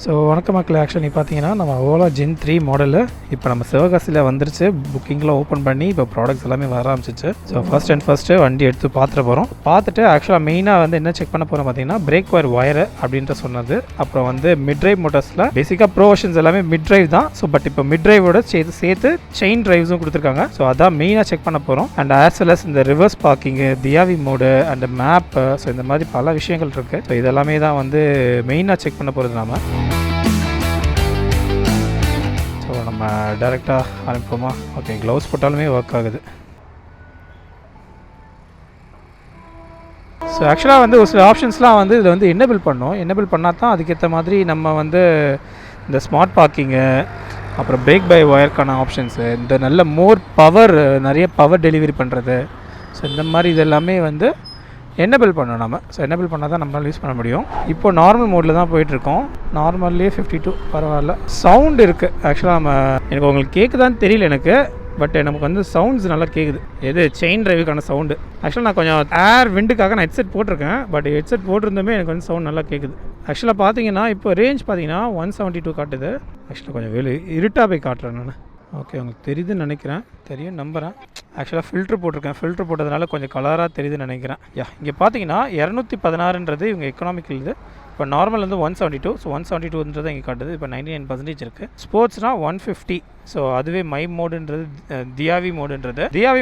So வணக்க மக்கள், actually பார்த்தீங்கன்னா நம்ம ஓலா ஜென் 3 மாடலு இப்போ நம்ம சிவகாசியில் வந்துருச்சு. புக்கிங்லாம் ஓப்பன் பண்ணி இப்போ ப்ராடக்ட்ஸ் எல்லாமே வர ஆரம்பிச்சிச்சு. ஸோ ஃபஸ்ட்டு வண்டி எடுத்து பார்த்துட்டு போகிறோம். பார்த்துட்டு ஆக்சுவலாக மெயினாக வந்து என்ன செக் பண்ண போகிறோம் பார்த்தீங்கன்னா, பிரேக் ஒயர் அப்படின்ற சொன்னது. அப்புறம் வந்து மிட் டிரைவ் மோட்டர்ஸில் பேசிக்காக ப்ரோ வெர்ஷன்ஸ் எல்லாமே மிட் டிரைவ் தான். ஸோ பட் இப்போ மிட் டிரைவோட சேர்த்து செயின் டிரைவ்ஸும் கொடுத்துருக்காங்க. ஸோ அதான் மெயினாக செக் பண்ண போகிறோம். அண்ட் ஆஸ் வெல் அஸ் இந்த ரிவர்ஸ் பார்க்கிங்கு, தியாவி மோடு அண்ட் மேப்பு, ஸோ இந்த மாதிரி பல விஷயங்கள் இருக்குது. ஸோ இதெல்லாமே தான் வந்து மெயினாக செக் பண்ண போகிறது நாம. ஸோ நம்ம டைரெக்டாக ஆரம்பிப்போமா? ஓகே, க்ளவுஸ் போட்டாலுமே ஒர்க் ஆகுது. ஸோ ஆக்சுவலாக வந்து ஒரு சில ஆப்ஷன்ஸ்லாம் வந்து இதில் வந்து என்னபிள் பண்ணால் தான் அதுக்கேற்ற மாதிரி நம்ம வந்து இந்த ஸ்மார்ட் பார்க்கிங்கு, அப்புறம் பிரேக் பை ஒயருக்கான ஆப்ஷன்ஸு, இந்த நல்ல நிறைய பவர் டெலிவரி பண்ணுறது, ஸோ இந்த மாதிரி இதெல்லாமே வந்து என்னபிள் பண்ணணும் நம்ம. ஸோ என்னபிள் பண்ணால் தான் நம்மளால் யூஸ் பண்ண முடியும். இப்போ நார்மல் மோடில் தான் போயிட்டுருக்கோம். நார்மல்லே 52 பரவாயில்ல. சவுண்டு இருக்குது. ஆக்சுவலாக எனக்கு உங்களுக்கு கேட்குதான்னு தெரியல எனக்கு, பட் நமக்கு வந்து சவுண்ட்ஸ் நல்லா கேட்குது. எது செயின் டிரைவுக்கான சவுண்டு. ஆக்சுவலாக நான் கொஞ்சம் விண்டுக்காக நான் ஹெட்செட் போட்டிருக்கேன். பட் ஹெட்செட் போட்டிருந்தோமே எனக்கு வந்து சவுண்ட் நல்லா கேட்குது. ஆக்சுவலாக பார்த்தீங்கன்னா இப்போ ரேஞ்ச் பார்த்தீங்கன்னா 172 காட்டுது. ஆக்சுவலாக கொஞ்சம் இருட்டாக போய் காட்டுறேன் நான். ஓகே, உங்களுக்கு தெரியுதுன்னு நினைக்கிறேன். தெரியும் நம்புகிறேன். ஆக்சுவலாக ஃபில்ட்ரு போட்டதுனால கொஞ்சம் கலராக தெரியுதுன்னு நினைக்கிறேன். இங்கே பார்த்தீங்கன்னா 216ன்றது இவங்க எக்கனாமிக்கல் இது. இப்போ நார்மல் வந்து 172. ஸோ 172ன்றது இங்கே காட்டுது. இப்போ 99% இருக்குது. ஸ்போர்ட்ஸ்னால் 150. ஸோ அதுவே மை மோடுன்றது தியாவி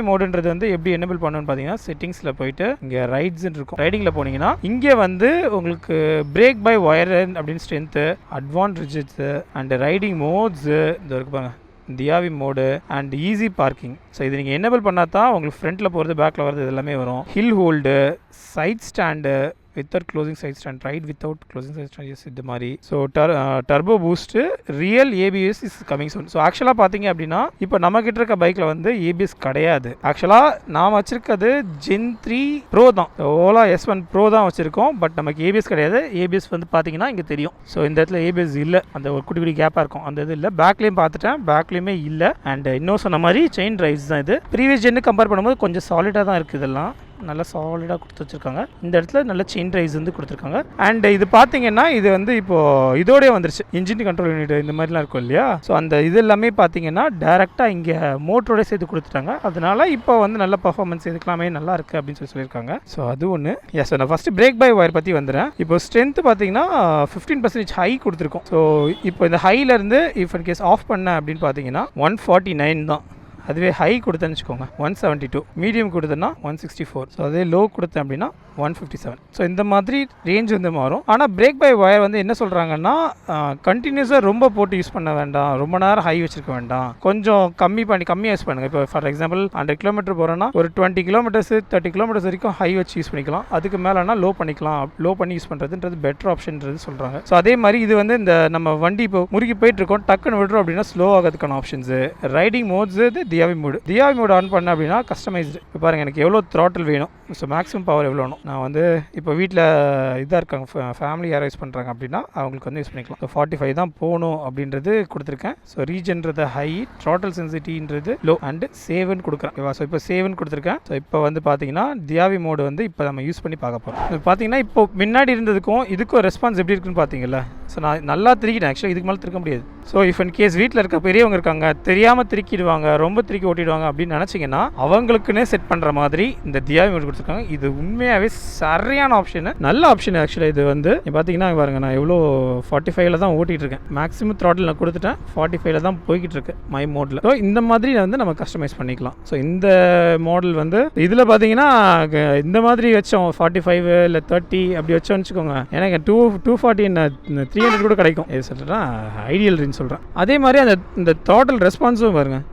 மோடுன்றது வந்து எப்படி எனேபிள் பண்ணணும்னு பார்த்தீங்கன்னா, செட்டிங்ஸில் போயிட்டு இங்கே ரைட்ஸ்ன்னு இருக்கும். ரைடிங்கில் போனீங்கன்னா இங்கே வந்து உங்களுக்கு பிரேக் பை ஒயர் அப்படின்னு ஸ்ட்ரென்த்து, அட்வான்ஸ் ரிஜிட்ஸு அண்ட் ரைடிங் மோட்ஸு இந்த இருக்கு பாருங்க, தியாவி mode and easy parking. So இது நீங்கள் எனேபிள் பண்ணால் தான் உங்களுக்கு ஃப்ரண்ட்டில் போகிறது, பேக்கில் வரது எல்லாமே வரும். Hill hold, side stand without closing side stand, right without closing side stand, இது மாதிரி. So turbo boost, real ABS is coming soon. So ஆக்சுவலாக பார்த்தீங்க அப்படின்னா இப்போ நம்மக்கிட்ட இருக்க பைக்கில் வந்து ஏபிஎஸ் கிடையாது. ஆக்சுவலாக நான் வச்சுருக்கிறது ஜென் 3 ப்ரோ தான். ஓலா S1 ப்ரோ தான் வச்சுருக்கோம். பட் நமக்கு ஏபிஎஸ் கிடையாது. ஏபிஎஸ் வந்து பார்த்தீங்கன்னா இங்கே தெரியும். ஸோ இந்த இடத்துல ஏபிஎஸ் இல்லை, அந்த ஒரு குட்டி கேப்பாக இருக்கும், அந்த இது இல்லை. பேக்லேயும் பார்த்துட்டேன், பேக்லேயுமே இல்லை. அண்ட் இன்னும் சொன்ன மாதிரி செயின் டிரைவ்ஸ் தான் இது. ப்ரீவியஸ் ஜென்னு கம்பேர் பண்ணும்போது கொஞ்சம் சாலிடாக தான் இருக்குது. இதெல்லாம் நல்லா சாலிடாக கொடுத்து வச்சுருக்காங்க. இந்த இடத்துல நல்ல செயின் ட்ரைவ்ஸ் வந்து கொடுத்துருக்காங்க. அண்ட் இது பார்த்தீங்கன்னா இது வந்து இப்போது இதோடய வந்துருச்சு. இன்ஜின் கண்ட்ரோல் யூனிட் இந்த மாதிரிலாம் இருக்கும் இல்லையா? ஸோ அந்த இது எல்லாமே பார்த்தீங்கன்னா டேரெக்டாக இங்கே மோட்டரோட சேர்த்து கொடுத்துட்டாங்க. அதனால இப்போ வந்து நல்ல பர்ஃபார்மன்ஸ் இதுக்கெல்லாமே நல்லா இருக்குது அப்படின்னு சொல்லியிருக்காங்க. ஸோ அது ஒன்று. எஸ், நான் ஃபஸ்ட்டு பிரேக் பை ஒயர் பற்றி வந்துடுறேன். இப்போ ஸ்ட்ரென்த்து பார்த்தீங்கன்னா 15% ஹை கொடுத்துருக்கோம். ஸோ இப்போ இந்த ஹைலேருந்து இஃப் இன் கேஸ் ஆஃப் பண்ண அப்படின்னு பார்த்தீங்கன்னா 149 தான். அதுவே ஹை கொடுத்தேன்னு வச்சுக்கோங்க 172, மீடியம் கொடுத்தேன்னா 164. ஸோ அதே லோ கொடுத்தேன் அப்படின்னா 157. ஸோ இந்த மாதிரி ரேஞ்ச் வந்து மாறும். ஆனால் பிரேக் பை ஒயர் வந்து என்ன சொல்கிறாங்கன்னா, கண்டினியூஸாக ரொம்ப போட்டு யூஸ் பண்ண வேண்டாம், ரொம்ப நேரம் ஹை வச்சுருக்க வேண்டாம், கொஞ்சம் கம்மியாக யூஸ் பண்ணுங்கள். இப்போ ஃபார் எக்ஸாம்பிள் 100 கிலோமீட்டர் போகிறோன்னா ஒரு 20 கிலோமீட்டர்ஸ் 30 கிலோமீட்டர்ஸ் வரைக்கும் ஹை வச்சு யூஸ் பண்ணிக்கலாம். அதுக்கு மேலேனா லோ பண்ணி யூஸ் பண்ணுறதுன்றது பெட்டர் ஆப்ஷன்றது சொல்கிறாங்க. ஸோ அதே மாதிரி இது வந்து இந்த நம்ம வண்டி இப்போ முறுக்கி போயிட்டுருக்கோம், டக்குன்னு விடுறோம் அப்படின்னா ஸ்லோ ஆகிறதுக்கான ஆப்ஷன்ஸு, ரைடிங் மோட்ஸ் தியாவி மோடு ஆன் பண்ண அப்படின்னா கஸ்டமைஸ்டு. இப்போ பாருங்கள் எனக்கு எவ்வளோ த்ராட்டில் வேணும், ஸோ மேக்ஸிமம் பவர் எவ்வளோ வேணும். நான் வந்து இப்போ வீட்டில் இதாக இருக்காங்க, ஃபேமிலி யாரை யூஸ் பண்ணுறாங்க அப்படின்னா அவங்களுக்கு வந்து யூஸ் பண்ணிக்கலாம். ஸோ 45 தான் போகணும் அப்படின்றது கொடுத்துருக்கேன். ஸோ ரீஜன்றது ஹை, த்ராட்டில் சென்சிட்டின்றது லோ அண்டு சேவன் கொடுக்குறேன். ஸோ இப்போ சேவன் கொடுத்துருக்கேன். ஸோ இப்போ வந்து பார்த்தீங்கன்னா தியாவி மோடு வந்து இப்போ நம்ம யூஸ் பண்ணி பார்க்க போகிறோம். இப்போ பார்த்தீங்கன்னா இப்போ முன்னாடி இருந்ததுக்கும் இதுக்கும் ரெஸ்பான்ஸ் எப்படி இருக்குன்னு பார்த்தீங்களா? ஸோ நான் நல்லா திருக்கிட்டேன். ஆக்சுவலாக இதுக்கு மேலே திருக்க முடியாது. ஸோ இஃப் இன் கேஸ் வீட்டில் இருக்க பெரியவங்க இருக்காங்க, தெரியாமல் திருக்கிடுவாங்க, ரொம்ப திருக்கி ஓட்டிடுவாங்க அப்படின்னு நினச்சிங்கன்னா அவங்களுக்குன்னே செட் பண்ணுற மாதிரி இந்த தியாவி மோடு கொடுத்துருக்காங்க. இது உண்மையாகவே சரியான ஆப்ஷனு, நல்ல ஆப்ஷன். ஆக்சுவலாக இது வந்து பார்த்தீங்கன்னா பாருங்க, நான் எவ்வளோ 45ல் தான் ஓட்டிகிட்டு இருக்கேன். மேக்ஸிமம் த்ராட்டில் நான் கொடுத்துட்டேன், 45ல் தான் போய்கிட்டு இருக்கு மை மோடில். ஸோ இந்த மாதிரி வந்து நம்ம கஸ்டமைஸ் பண்ணிக்கலாம். ஸோ இந்த மாடல் வந்து இதில் பார்த்தீங்கன்னா இந்த மாதிரி வச்சோம் 45 இல்லை 30 அப்படி வச்சோம்னு வச்சுக்கோங்க, எனக்கு 240 300 கூட கிடைக்கும். இது சொல்கிறேன்னா ஐடியல் ரேஞ்ச் சொல்கிறேன். அதே மாதிரி இந்த த்ராட்டில் ரெஸ்பான்ஸும் பாருங்கள்,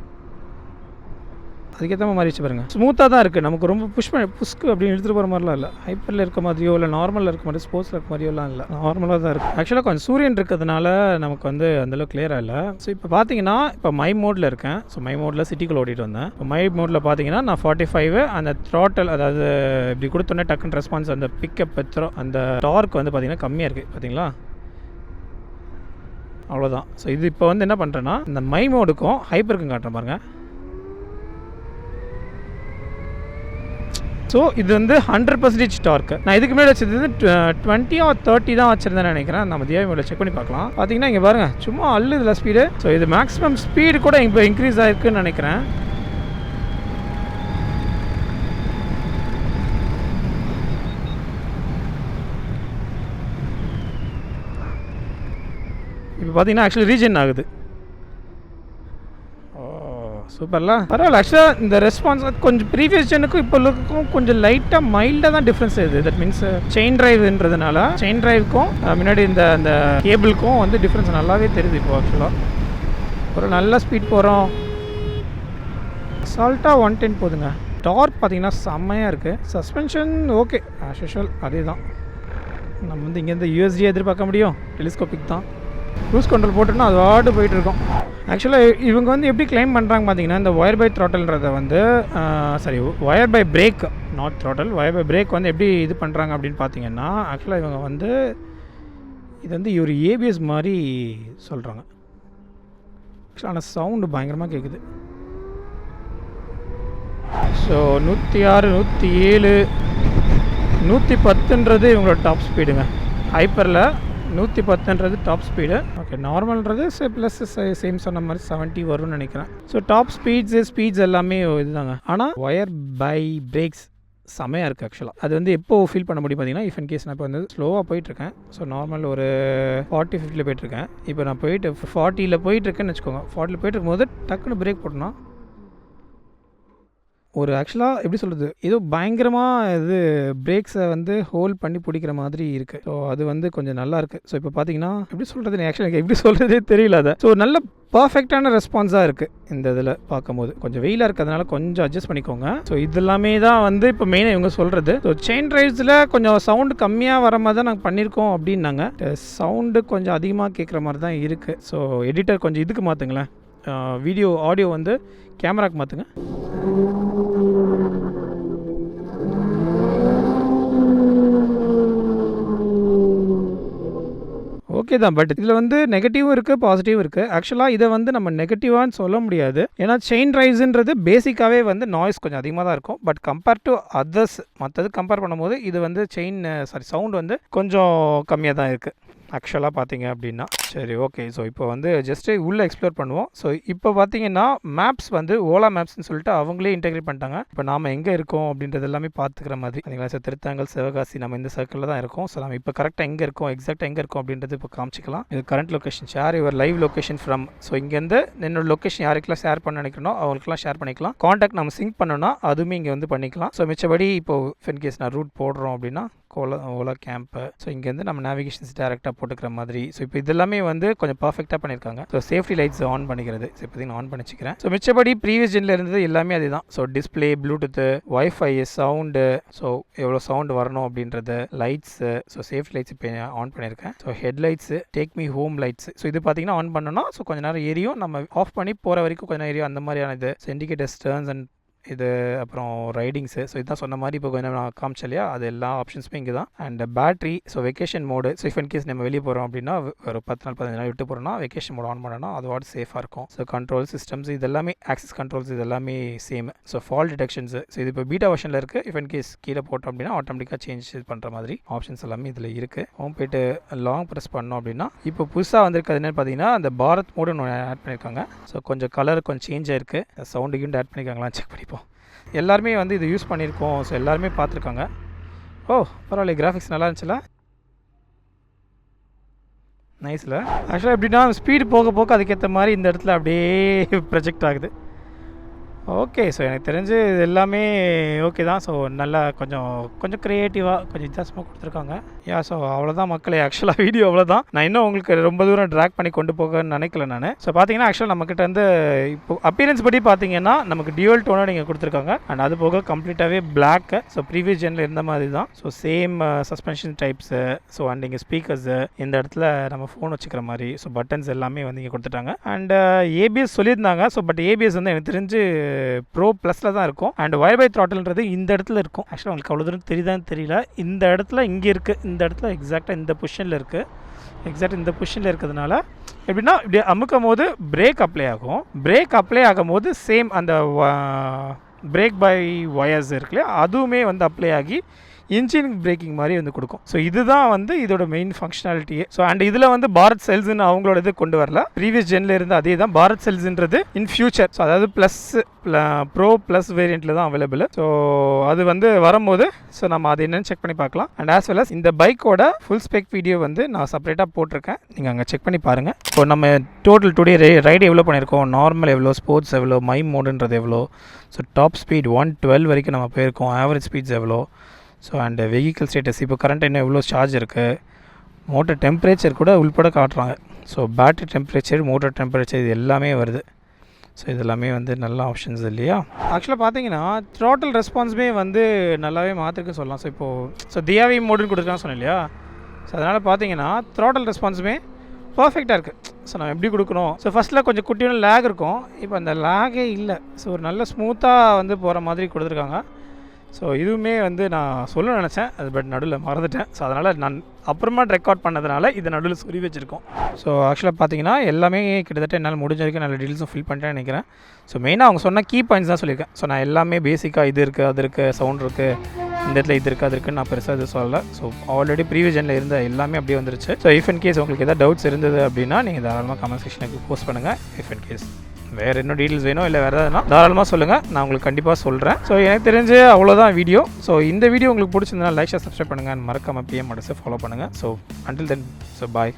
அதுக்கேற்ற மாதிரி வச்சு பாருங்கள், ஸ்மூத்தாக தான் இருக்குது. நமக்கு ரொம்ப புஷ்க்கு அப்படின்னு எடுத்துகிட்டு போகிற மாதிரிலாம் இல்லை. ஹைப்பரில் இருக்க மாதிரியோ இல்லை நார்மலில் இருக்க மாதிரி ஸ்போர்ட்ஸில் இருக்க மாதிரியோலாம் இல்லை, நார்மலாக தான் இருக்குது. ஆக்சுவலாக கொஞ்சம் சூரியன் இருக்கிறதுனால நமக்கு வந்து அந்தளவுக்கு கிளியராக இல்லை. ஸோ இப்போ பார்த்தீங்கன்னா இப்போ மை மோடில் இருக்கேன். ஸோ மை மோடில் சிட்டிக்குள்ளே ஓட்டிகிட்டு வந்தேன். இப்போ மை மோடில் பார்த்தீங்கன்னா நான் 45 அந்த த்ராட்டல், அதாவது இப்படி கொடுத்தோன்னே டக்குன்னு ரெஸ்பான்ஸ், அந்த பிக்கப் அந்த டார்க் வந்து பார்த்தீங்கன்னா கம்மியாக இருக்குது. பார்த்தீங்களா, அவ்வளோதான். ஸோ இது இப்போ வந்து என்ன பண்ணுறேன்னா இந்த மை மோடுக்கும் ஹைப்பருக்கும் காட்டுறேன் பாருங்கள். ஸோ இது வந்து 100% டார்க்கு. நான் இதுக்கு முன்னாடி வச்சது வந்து 20 or 30 தான் வச்சுருந்தேன்னு நினைக்கிறேன். நம்ம தியாவியில் செக் பண்ணி பார்க்கலாம். பார்த்தீங்கன்னா இங்கே பாருங்கள் சும்மா இதில் ஸ்பீடு. ஸோ இது மேக்ஸிமம் ஸ்பீடு கூட இப்போ இன்க்ரீஸ் ஆகிருக்குன்னு நினைக்கிறேன். இப்போ பார்த்தீங்கன்னா ஆக்சுவலி ரீஜன் ஆகுது. சூப்பர்ல, பரவாயில்ல. ஆக்சுவலாக இந்த ரெஸ்பான்ஸ் கொஞ்சம் ப்ரீவியஸ் ஜெனுக்கும் இப்போ லுக்கும் கொஞ்சம் லைட்டாக மைல்டாக தான் டிஃப்ரென்ஸ் ஆகுது. தட் மீன்ஸ் செயின் டிரைவ்ன்றதுனால செயின் டிரைவுக்கும் முன்னாடி அந்த கேபிளுக்கும் வந்து டிஃப்ரென்ஸ் நல்லாவே தெரியுது. இப்போ ஆக்சுவலாக ஒரு நல்ல ஸ்பீட் போகிறோம். சால்ட்டாக 110 போதுங்க. டார்க் பார்த்தீங்கன்னா செம்மையாக இருக்குது. சஸ்பென்ஷன் ஓகே ஆஸ் யூஷுவல் அதே தான். நம்ம வந்து இங்கேருந்து யூஎஸ்டி எதிர்பார்க்க முடியும். டெலிஸ்கோபிக் தான். க்ரூஸ் கண்ட்ரோல் போட்டோன்னா அது வாட்டு போயிட்டுருக்கோம். ஆக்சுவலாக இவங்க வந்து எப்படி கிளைம் பண்ணுறாங்க பார்த்தீங்கன்னா, இந்த ஒயர் பை த்ராட்டல்ன்றதை வந்து wire by brake, not throttle, wire by brake வந்து எப்படி இது பண்ணுறாங்க அப்படின்னு பார்த்தீங்கன்னா, ஆக்சுவலாக இவங்க வந்து இது வந்து ஒரு ஏபிஎஸ் மாதிரி சொல்கிறாங்க. ஆக்சுவலாக ஆனால் சவுண்டு பயங்கரமாக கேட்குது. ஸோ 106, 107, 110ன்றது இவங்களோட டாப் ஸ்பீடுங்க. ஹைப்பரில் 110ன்றது டாப் ஸ்பீடு. ஓகே, நார்மல்ன்றது ப்ளஸ் சேம் சொன்ன மாதிரி 70 வரும்னு நினைக்கிறேன். ஸோ டாப் ஸ்பீட்ஸ் எல்லாமே இதுதாங்க. ஆனால் ஒயர் பை பிரேக்ஸ் செமையாக இருக்குது ஆக்சுவலாக. அது வந்து எப்போ ஃபீல் பண்ண முடியும் பார்த்தீங்கன்னா, இஃப் இன் கேஸ் நான் இப்போ வந்து ஸ்லோவாக போயிட்டுருக்கேன். ஸோ நார்மல் ஒரு 40-50 போயிட்டுருக்கேன். இப்போ நான் போயிட்டு 40 போயிட்டுருக்கேன்னு வச்சுக்கோங்க. 40 போயிட்டு இருக்கும்போது டக்குன்னு பிரேக் போட்டோன்னா ஒரு ஆக்சுவலாக எப்படி சொல்கிறது, ஏதோ பயங்கரமாக இது பிரேக்ஸை வந்து ஹோல்ட் பண்ணி பிடிக்கிற மாதிரி இருக்குது. ஸோ அது வந்து கொஞ்சம் நல்லா இருக்குது. ஸோ இப்போ பார்த்தீங்கன்னா எப்படி சொல்கிறது, ஆக்சுவலாக எப்படி சொல்கிறதே தெரியல. அதை ஸோ நல்ல பர்ஃபெக்டான ரெஸ்பான்ஸாக இருக்குது. இந்த இதில் பார்க்கும்போது கொஞ்சம் வெயிலாக இருக்கிறதுனால கொஞ்சம் அட்ஜஸ்ட் பண்ணிக்கோங்க. ஸோ இதெல்லாமே தான் வந்து இப்போ மெயினாக இவங்க சொல்கிறது. ஸோ செயின் ட்ரைவ்ஸில் கொஞ்சம் சவுண்டு கம்மியாக வர மாதிரி தான் நாங்கள் பண்ணியிருக்கோம் அப்படின்னாங்க. சவுண்டு கொஞ்சம் அதிகமாக கேட்குற மாதிரி தான் இருக்குது. ஸோ எடிட்டர் கொஞ்சம் இதுக்கு மாற்றுங்களேன், வீடியோ ஆடியோ வந்து கேமராக்கு மாற்றுங்க. ஓகே தான், பட் இதில் வந்து நெகட்டிவும் இருக்குது, பாசிட்டிவும் இருக்குது. ஆக்சுவலாக இதை வந்து நம்ம நெகட்டிவான்னு சொல்ல முடியாது. ஏன்னா செயின் ட்ரைவ்ஸுன்றது பேசிக்காகவே வந்து நாய்ஸ் கொஞ்சம் அதிகமாக தான் இருக்கும். பட் கம்பேர் டு அதர்ஸ் மற்றது கம்பேர் பண்ணும்போது இது வந்து சவுண்ட் வந்து கொஞ்சம் கம்மியாக தான் இருக்குது ஆக்சுவலாக பார்த்தீங்க அப்படின்னா. சரி, ஓகே. ஸோ இப்போ வந்து ஜஸ்ட்டு உள்ளே எக்ஸ்ப்ளோர் பண்ணுவோம். ஸோ இப்போ பார்த்தீங்கன்னா மேப்ஸ் வந்து ஓலா மேப்ஸ்ன்னு சொல்லிட்டு அவங்களே இன்டெகிரேட் பண்ணிட்டாங்க. இப்போ நாம் எங்கே இருக்கோம் அப்படின்றது எல்லாமே பார்த்துக்கிற மாதிரி. பார்த்தீங்களா, சார் திருத்தாங்கல், சிவகாசி, நம்ம இந்த சர்க்கிளில் தான் இருக்கோம். ஸோ நம்ம இப்போ கரெக்டாக எங்கே இருக்கோம், எக்ஸாக்டாக எங்கே இருக்கோம் அப்படின்றது இப்போ காமிச்சிக்கலாம். இது current location, share your live location from. So இங்கேருந்து என்னோட லொக்கேஷன் யாருக்கெல்லாம் ஷேர் பண்ண நினைக்கணும் அவங்களுக்குலாம் ஷேர் பண்ணிக்கலாம். காண்டாக்ட் நம்ம சிங்க் பண்ணோன்னா அதுவுமே இங்கே வந்து பண்ணிக்கலாம். ஸோ மிச்சபடி இப்போ இன்கேஸ் நான் ரூட் போடுறோம் அப்படின்னா ஓலா கேம்ப்பு. ஸோ இங்கேருந்து நம்ம நேவிகேஷன்ஸ் டேரெக்டாக போட்டுக்கிற மாதிரி. ஸோ இப்போ இதெல்லாமே வந்து கொஞ்சம் பர்ஃபெக்டாக பண்ணியிருக்காங்க. ஸோ சேஃப்டி லைட்ஸ் ஆன் பண்ணிக்கிறது. ஸோ இப்போ நான் ஆன் பண்ணிச்சிக்கிறேன். ஸோ மிச்சபடி ப்ரீவியஸ் ஜென்ல இருந்தது எல்லாமே அதுதான். So display, bluetooth, wifi, sound, so எவ்வளோ சவுண்டு வரணும் அப்படின்றது, லைட்ஸு. ஸோ சேஃப்டி லைட்ஸ் இப்போ ஆன் பண்ணியிருக்கேன். So headlights, take me home lights. So இது பார்த்தீங்கன்னா ஆன் பண்ணோன்னா ஸோ கொஞ்சம் நேரம் எரியும். நம்ம ஆஃப் பண்ணி போகிற வரைக்கும் கொஞ்சம் நேரம் எரியும். அந்த மாதிரியான இது. ஸோ இண்டிகேட்டர்ஸ், டர்ன்ஸ் அண்ட் இது அப்புறம் ரைடிங்ஸு. ஸோ இதுதான் சொன்ன மாதிரி இப்போ கொஞ்சம் நான் காமிச்சேன் இல்லையா, அது எல்லா ஆப்ஷன்ஸுமே இங்கே தான். And battery, so vacation mode. So if in case நம்ம வெளியே போகிறோம் அப்படின்னா ஒரு 10 நாள் 15 நாள் விட்டு போகிறோம்னா வெக்கேஷன் மோட் ஆன் பண்ணோன்னா அது வாட் சேஃபாக இருக்கும். ஸோ கண்ட்ரோல் சிஸ்டம்ஸ் இது எல்லாமே, ஆக்சஸ் கண்ட்ரோல்ஸ் இது எல்லாமே same. So fault detections. So இது இப்போ பீட்டா வெர்ஷனில் இருக்குது. இஃப் இன் கேஸ் கீழே போட்டோம் அப்படின்னா ஆட்டோமேட்டிக்காக சேஞ்ச் பண்ணுற மாதிரி ஆப்ஷன்ஸ் எல்லாமே இதில் இருக்குது. ஹோம் போய்ட்டு லாங் ப்ரெஸ் பண்ணோம் அப்படின்னா இப்போ புதுசாக வந்திருக்கிறது என்னென்னு பார்த்தீங்கன்னா அந்த பாரத் மோடு ஒன்று ஆட் பண்ணியிருக்காங்க. ஸோ கொஞ்சம் கலர் கொஞ்சம் சேஞ்ச் ஆயிருக்கு. சவுண்டு கிண்டு ஆட் பண்ணியிருக்காங்களான்னு செக் பண்ணிப்போம். எல்லாருமே வந்து இது யூஸ் பண்ணியிருக்கோம். ஸோ எல்லாருமே பார்த்துருக்காங்க. ஓ பரவாயில்ல, கிராஃபிக்ஸ் நல்லா இருந்துச்சுல, நைஸில். ஆக்சுவலாக எப்படின்னா ஸ்பீடு போக போக அதுக்கேற்ற மாதிரி இந்த இடத்துல அப்படியே ப்ரொஜெக்ட் ஆகுது. ஓகே. ஸோ எனக்கு தெரிஞ்சு இது எல்லாமே ஓகே தான். ஸோ நல்லா கொஞ்சம் க்ரியேட்டிவாக கொஞ்சம் வித்தியாசமாக கொடுத்துருக்காங்க. ஸோ அவ்வளோதான் மக்களே. ஆக்சுவலாக வீடியோ அவ்வளோதான். நான் இன்னும் உங்களுக்கு ரொம்ப தூரம் ட்ராக் பண்ணி கொண்டு போகன்னு நினைக்கல நான். ஸோ பார்த்தீங்கன்னா ஆக்சுவலாக நம்மக்கிட்ட வந்து இப்போ அப்பியரன்ஸ் படி பார்த்தீங்கன்னா நமக்கு டியூவல் டோனோட நீங்கள் கொடுத்துருக்காங்க. அண்ட் அது போக கம்ப்ளீட்டாகவே பிளாக்கு. ஸோ ப்ரீவியஸ் ஜெனில் இருந்த மாதிரி தான். So same suspension types. So and இங்கே ஸ்பீக்கர்ஸு, இந்த இடத்துல நம்ம ஃபோன் வச்சுக்கிற மாதிரி. ஸோ பட்டன்ஸ் எல்லாமே வந்து இங்கே கொடுத்துட்டாங்க. அண்ட் ஏபிஎஸ் சொல்லியிருந்தாங்க. ஸோ பட் ஏபிஎஸ் வந்து எனக்கு தெரிஞ்சு ப்ரோ ப்ளஸில் தான் இருக்கும். அண்ட் ஒயர் பை த்ராட்டல்ன்றது இந்த இடத்துல இருக்கும். ஆக்சுவலாக உங்களுக்கு அவ்வளோ தூரம் தெரியுதான்னு தெரியல. இந்த இடத்துல இங்கே இருக்குது. இந்த இடத்துல எக்ஸாக்டாக இந்த பொசிஷனில் இருக்குது. எக்ஸாக்ட் இந்த பொசிஷனில் இருக்கிறதுனால எப்படின்னா இப்படி அமுக்கும் போது பிரேக் அப்ளை ஆகும். பிரேக் அப்ளை ஆகும் போது சேம் அந்த பிரேக் பை ஒயர்ஸ் இருக்குல்லையா, அதுவுமே வந்து அப்ளை ஆகி இன்ஜின் பிரேக்கிங் மாதிரி வந்து கொடுக்கும். ஸோ இதுதான் வந்து இதோட மெயின் ஃபங்க்ஷனாலிட்டியே. ஸோ அண்ட் இதில் வந்து பாரத் செல்ஸ்ன்னு அவங்களோட இது கொண்டு வரல, ப்ரீவியஸ் ஜென்ல இருந்து அதே தான். பாரத் செல்ஸ்ன்றது இன் ஃபியூச்சர், ஸோ அதாவது ப்ரோ ப்ளஸ் வேரியண்ட்டில் தான் அவைலபிள். ஸோ அது வந்து வரும்போது ஸோ நம்ம அது என்னென்னு செக் பண்ணி பார்க்கலாம். அண்ட் ஆஸ் வெல் அஸ் இந்த பைக்கோட ஃபுல் ஸ்பெக் வீடியோ வந்து நான் செப்பரேட்டாக போட்டிருக்கேன், நீங்கள் அங்கே செக் பண்ணி பாருங்கள். இப்போ நம்ம டோட்டல் டுடே ரைடு எவ்வளோ பண்ணியிருக்கோம், நார்மல் எவ்வளோ, ஸ்போர்ட்ஸ் எவ்வளோ, மை மோடுன்றது எவ்வளோ, ஸோ டாப் ஸ்பீட் 112 வரைக்கும் நம்ம போயிருக்கோம், ஆவரேஜ் ஸ்பீட்ஸ் எவ்வளோ, ஸோ அண்டு வெஹிக்கல் ஸ்டேட்டஸ் இப்போ கரண்ட் இன்னும் எவ்வளோ சார்ஜ் இருக்குது, மோட்டர் டெம்பரேச்சர் கூட உள்பட காட்டுறாங்க. So battery temperature, motor temperature, இது எல்லாமே வருது. ஸோ இது எல்லாமே வந்து நல்ல ஆப்ஷன்ஸ் இல்லையா. ஆக்சுவலாக பார்த்தீங்கன்னா த்ராட்டில் ரெஸ்பான்ஸுமே வந்து நல்லாவே மாற்றிருக்கு சொல்லலாம். ஸோ இப்போது தியாவி மோடுன்னு கொடுத்துருக்கான்னு சொன்னேன் இல்லையா. ஸோ அதனால் பார்த்தீங்கன்னா த்ராட்டில் ரெஸ்பான்ஸுமே பர்ஃபெக்டாக இருக்குது. ஸோ நம்ம எப்படி கொடுக்கணும், ஸோ ஃபஸ்ட்டில் கொஞ்சம் குட்டியான லேக் இருக்கும், இப்போ அந்த லேகே இல்லை. ஸோ ஒரு நல்ல ஸ்மூத்தாக வந்து போகிற மாதிரி கொடுத்துருக்காங்க. ஸோ இதுவுமே வந்து நான் சொல்ல நினச்சேன், அது பட் நடுவில் மறந்துட்டேன். ஸோ அதனால் நான் அப்புறமா ரெக்கார்ட் பண்ணதுனால இதை நடுவில் சொல்லி வச்சுருக்கோம். ஸோ ஆக்சுவலாக பார்த்தீங்கன்னா எல்லாமே கிட்டத்தட்ட என்னால் முடிஞ்ச வரைக்கும் நல்ல டீட்டெயில்ஸும் ஃபில் பண்ணிட்டேன்னு நினைக்கிறேன். ஸோ மெயினாக அவங்க சொன்ன கீ பாயிண்ட்ஸ் தான் சொல்லியிருக்கேன். ஸோ நான் எல்லாமே பேசிக்காக இது இருக்குது, அது இருக்குது, சவுண்ட் இருக்குது, இந்த இடத்துல இது இருக்குது, அது இருக்குன்னு நான் பெருசாக இது சொல்லலை. ஸோ ஆல்ரெடி ப்ரீவியஸ் ஜென்ல இருந்த எல்லாமே அப்படியே வந்துருச்சு. ஸோ இஃப் இன் கேஸ் உங்களுக்கு எதாவது டவுட்ஸ் இருந்தது அப்படின்னா நீங்கள் தாராளமாக கமெண்ட் செக்ஷனுக்கு போஸ்ட் பண்ணுங்கள். இஃப் இன் கேஸ் வேறு இன்னும் டீட்டெயில்ஸ் வேணும் இல்லை வேறு எதாவதுனா தாராளமாக சொல்லுங்கள், நான் உங்களுக்கு கண்டிப்பாக சொல்கிறேன். ஸோ எனக்கு தெரிஞ்சு அவ்வளோதான் வீடியோ. ஸோ இந்த வீடியோ உங்களுக்கு பிடிச்சிருந்தா லைக், ஷேர், சப்ஸ்கிரைப் பண்ணுங்கள். மறக்காமல் PM ஃபாலோ பண்ணுங்கள். So until then, so bye.